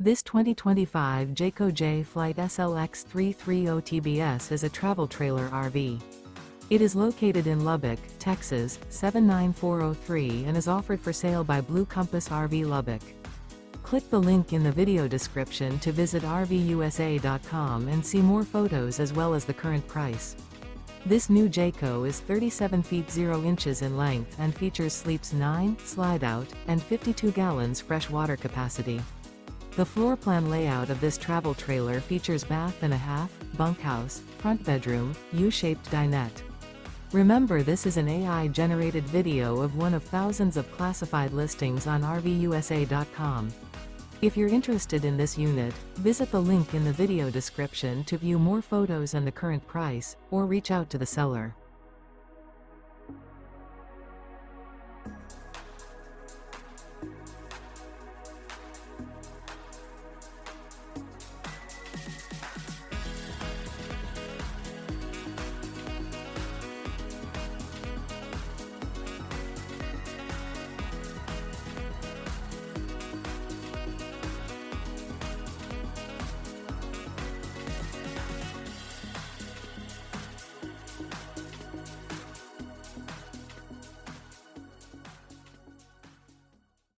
This 2025 Jayco Jay Flight SLX 330 TBS is a travel trailer RV. It is located in Lubbock, Texas, 79403 and is offered for sale by Blue Compass RV Lubbock. Click the link in the video description to visit RVUSA.com and see more photos as well as the current price. This new Jayco is 37 feet 0 inches in length and features sleeps 9, slide-out, and 52 gallons fresh water capacity. The floor plan layout of this travel trailer features bath and a half, bunkhouse, front bedroom, U-shaped dinette. Remember, this is an AI-generated video of one of thousands of classified listings on RVUSA.com. If you're interested in this unit, visit the link in the video description to view more photos and the current price, or reach out to the seller.